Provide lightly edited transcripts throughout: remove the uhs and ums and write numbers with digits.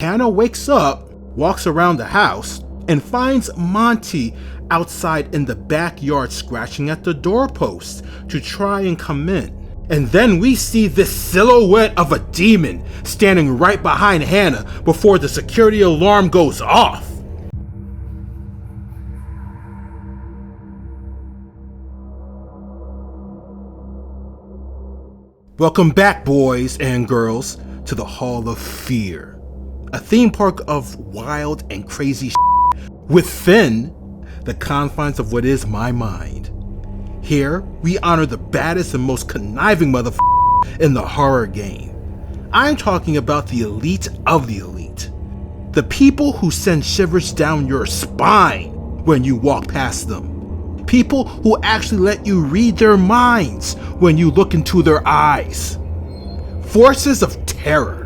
Hannah wakes up, walks around the house, and finds Monty outside in the backyard scratching at the doorpost to try and come in. And then we see this silhouette of a demon standing right behind Hannah before the security alarm goes off. Welcome back, boys and girls, to the Hall of Fear, a theme park of wild and crazy within the confines of what is my mind. Here, we honor the baddest and most conniving in the horror game. I'm talking about the elite of the elite. The people who send shivers down your spine when you walk past them. People who actually let you read their minds when you look into their eyes. Forces of terror.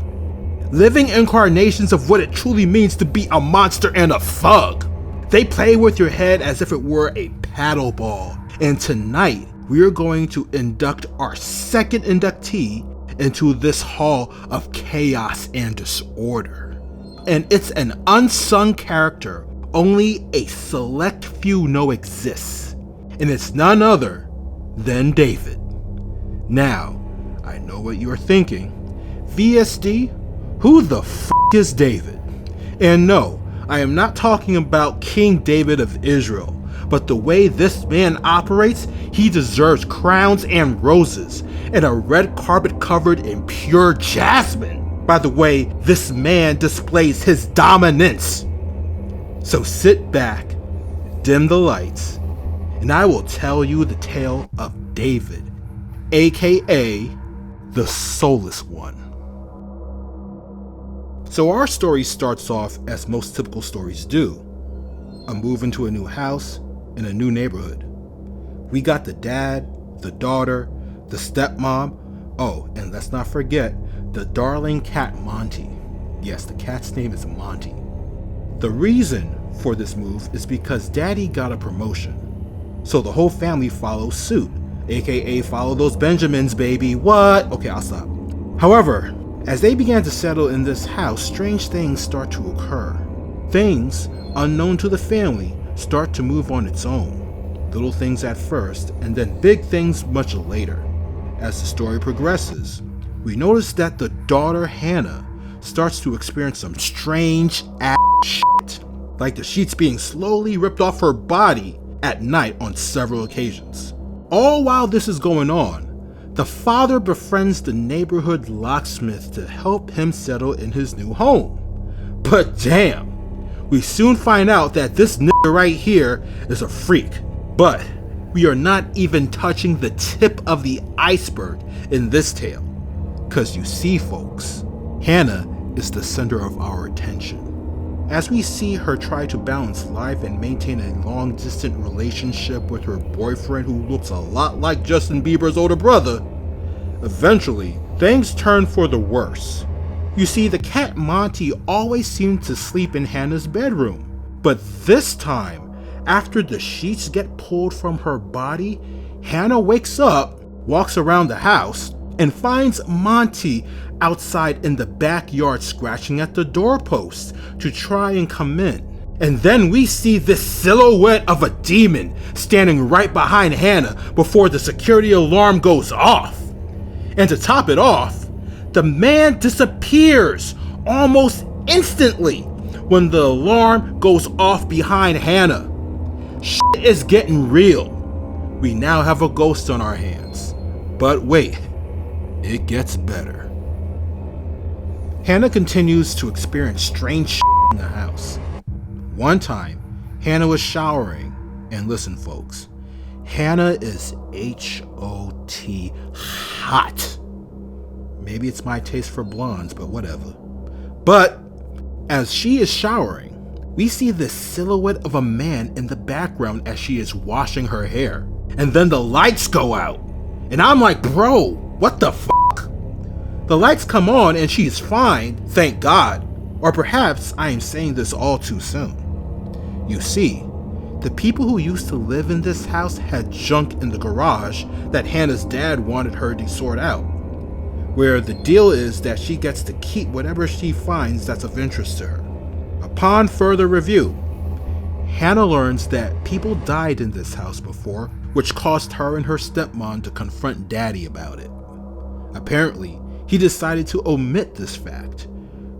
Living incarnations of what it truly means to be a monster and a thug. They play with your head as if it were a paddle ball. And tonight, we are going to induct our second inductee into this hall of chaos and disorder. And it's an unsung character only a select few know exists. And it's none other than David. Now, I know what you're thinking. VSD, who the f*** is David? And no, I am not talking about King David of Israel, but the way this man operates, he deserves crowns and roses, and a red carpet covered in pure jasmine. By the way, this man displays his dominance. So sit back, dim the lights, and I will tell you the tale of David, aka the Soulless One. So our story starts off as most typical stories do. A move into a new house in a new neighborhood. We got the dad, the daughter, the stepmom, oh, and let's not forget the darling cat Monty. Yes, the cat's name is Monty. The reason for this move is because daddy got a promotion. So the whole family follows suit, aka follow those Benjamins, baby. What? Okay, I'll stop. However, as they began to settle in this house, strange things start to occur. Things unknown to the family start to move on its own. Little things at first, and then big things much later. As the story progresses, we notice that the daughter Hannah starts to experience some strange ass shit, like the sheets being slowly ripped off her body at night on several occasions. All while this is going on, the father befriends the neighborhood locksmith to help him settle in his new home. But damn, we soon find out that this nigga right here is a freak. But we are not even touching the tip of the iceberg in this tale. Cause you see, folks, Hannah is the center of our attention. As we see her try to balance life and maintain a long-distance relationship with her boyfriend who looks a lot like Justin Bieber's older brother, eventually, things turn for the worse. You see, the cat Monty always seemed to sleep in Hannah's bedroom. But this time, after the sheets get pulled from her body, Hannah wakes up, walks around the house, and finds Monty outside in the backyard scratching at the doorpost to try and come in. And then we see this silhouette of a demon standing right behind Hannah before the security alarm goes off. And to top it off, the man disappears almost instantly when the alarm goes off behind Hannah. Shit is getting real. We now have a ghost on our hands. But wait, it gets better. Hannah continues to experience strange shit in the house. One time, Hannah was showering, and listen folks, Hannah is H-O-T hot. Maybe it's my taste for blondes, but whatever. But as she is showering, we see this silhouette of a man in the background as she is washing her hair. And then the lights go out. And I'm like, bro, what the fuck? The lights come on and she's fine, thank God. Or perhaps I am saying this all too soon. You see, the people who used to live in this house had junk in the garage that Hannah's dad wanted her to sort out. where the deal is that she gets to keep whatever she finds that's of interest to her. Upon further review, Hannah learns that people died in this house before, which caused her and her stepmom to confront Daddy about it. Apparently, he decided to omit this fact.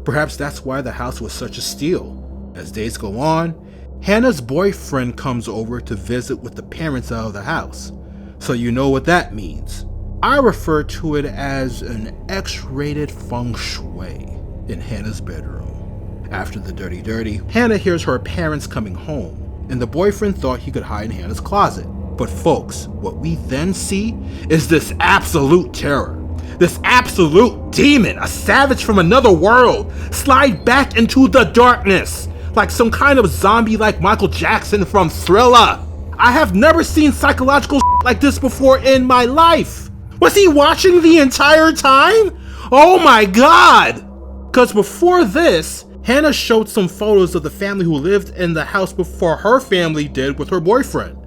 Perhaps that's why the house was such a steal. As days go on, Hannah's boyfriend comes over to visit with the parents out of the house. So you know what that means. I refer to it as an X-rated feng shui in Hannah's bedroom. After the dirty, Hannah hears her parents coming home, and the boyfriend thought he could hide in Hannah's closet. But folks, what we then see is this absolute terror. This absolute demon, a savage from another world, slide back into the darkness, like some kind of zombie like Michael Jackson from Thriller. I have never seen psychological like this before in my life. Was he watching the entire time? Oh my god! Because before this, Hannah showed some photos of the family who lived in the house before her family did with her boyfriend.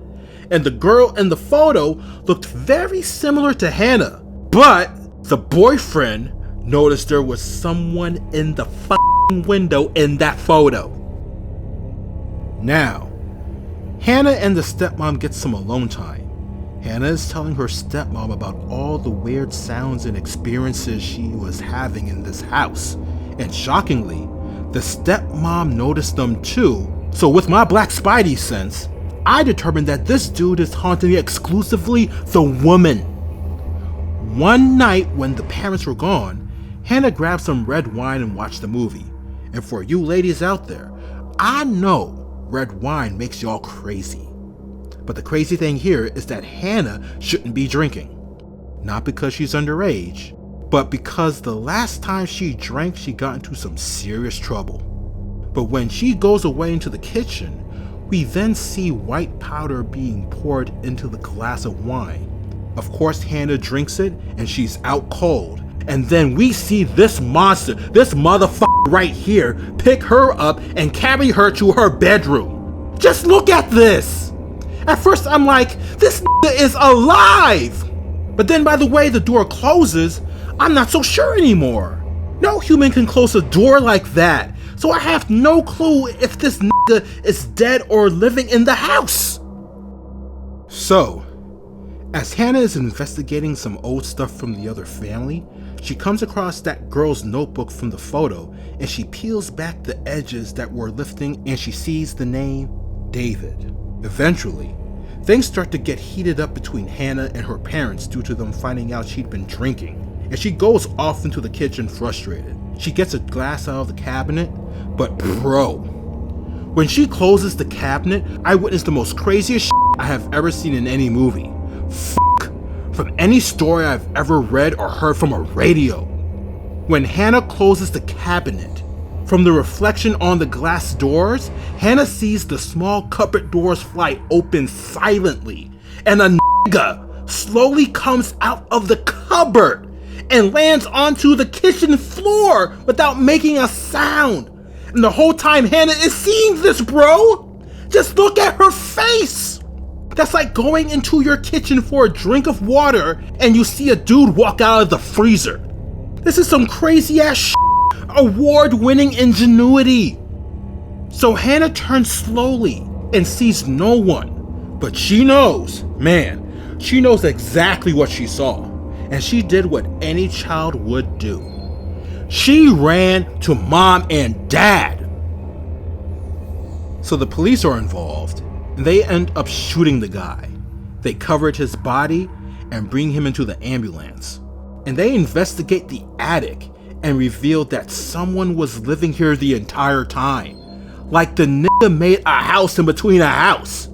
And the girl in the photo looked very similar to Hannah. But the boyfriend noticed there was someone in the window in that photo. Now, Hannah and the stepmom get some alone time. Hannah is telling her stepmom about all the weird sounds and experiences she was having in this house. And shockingly, the stepmom noticed them too. So with my black spidey sense, I determined that this dude is haunting exclusively the woman. One night when the parents were gone, Hannah grabbed some red wine and watched the movie. And for you ladies out there, I know red wine makes y'all crazy. But the crazy thing here is that Hannah shouldn't be drinking. Not because she's underage, but because the last time she drank, she got into some serious trouble. But when she goes away into the kitchen, we then see white powder being poured into the glass of wine. Of course, Hannah drinks it and she's out cold. And then we see this monster, this motherfucker right here, pick her up and carry her to her bedroom. Just look at this. At first I'm like, this nigga is alive. But then by the way the door closes, I'm not so sure anymore. No human can close a door like that. So I have no clue if this nigga is dead or living in the house. So, as Hannah is investigating some old stuff from the other family, she comes across that girl's notebook from the photo and she peels back the edges that were lifting and she sees the name David. Eventually, things start to get heated up between Hannah and her parents due to them finding out she'd been drinking, and she goes off into the kitchen frustrated. She gets a glass out of the cabinet, but bro, when she closes the cabinet, I witnessed the most craziest I have ever seen in any movie. From any story I've ever read or heard from a radio. When Hannah closes the cabinet, from the reflection on the glass doors, Hannah sees the small cupboard doors fly open silently, and a nigga slowly comes out of the cupboard and lands onto the kitchen floor without making a sound. And the whole time Hannah is seeing this, bro. Just look at her face. That's like going into your kitchen for a drink of water and you see a dude walk out of the freezer. This is some crazy ass shit. Award-winning ingenuity. So Hannah turns slowly and sees no one, but she knows, man, she knows exactly what she saw, and she did what any child would do. She ran to mom and dad. So the police are involved, and they end up shooting the guy. They covered his body and bring him into the ambulance, and they investigate the attic and revealed that someone was living here the entire time. Like the nigga made a house in between a house.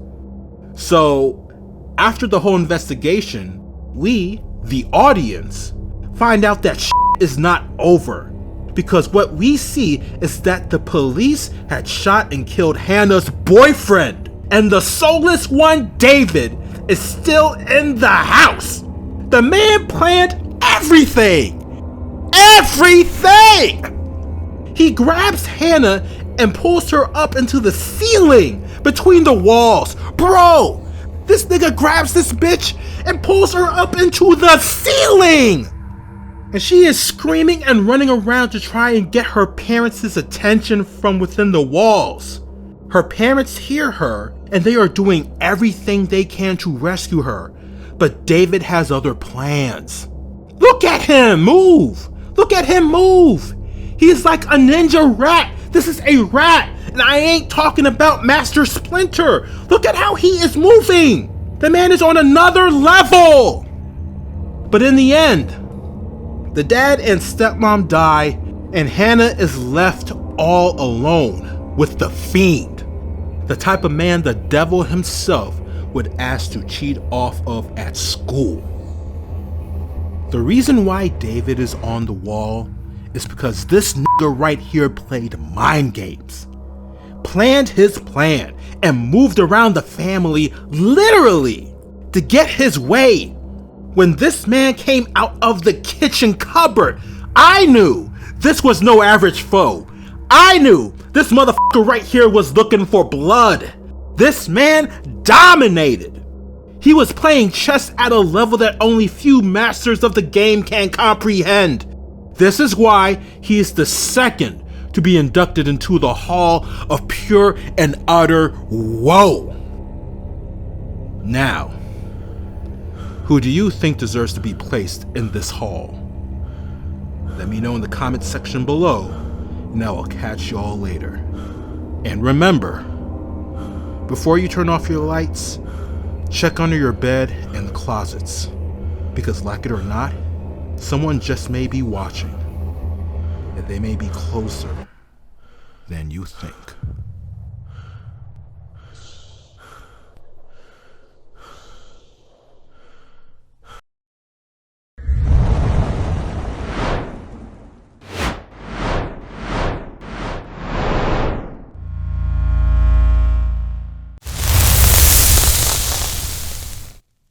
So, after the whole investigation, we, the audience, find out that shit is not over. Because what we see is that the police had shot and killed Hannah's boyfriend. And the soulless one, David, is still in the house. The man planned everything. Everything! He grabs Hannah and pulls her up into the ceiling between the walls. Bro, this nigga grabs this bitch and pulls her up into the ceiling! and she is screaming and running around to try and get her parents' attention from within the walls. Her parents hear her, and they are doing everything they can to rescue her, but David has other plans. Look at him move! Look at him move! He is like a ninja rat! This is a rat! And I ain't talking about Master Splinter! Look at how he is moving! The man is on another level! But in the end, the dad and stepmom die, and Hannah is left all alone with the fiend, the type of man the devil himself would ask to cheat off of at school. The reason why David is on the wall is because this nigga right here played mind games, planned his plan, and moved around the family literally to get his way. When this man came out of the kitchen cupboard, I knew this was no average foe. I knew this motherfucker right here was looking for blood. This man dominated. He was playing chess at a level that only few masters of the game can comprehend. This is why he is the second to be inducted into the Hall of Pure and Utter Woe. Now, who do you think deserves to be placed in this hall? Let me know in the comment section below, and I will catch you all later. And remember, before you turn off your lights, check under your bed and the closets, because like it or not, someone just may be watching, and they may be closer than you think.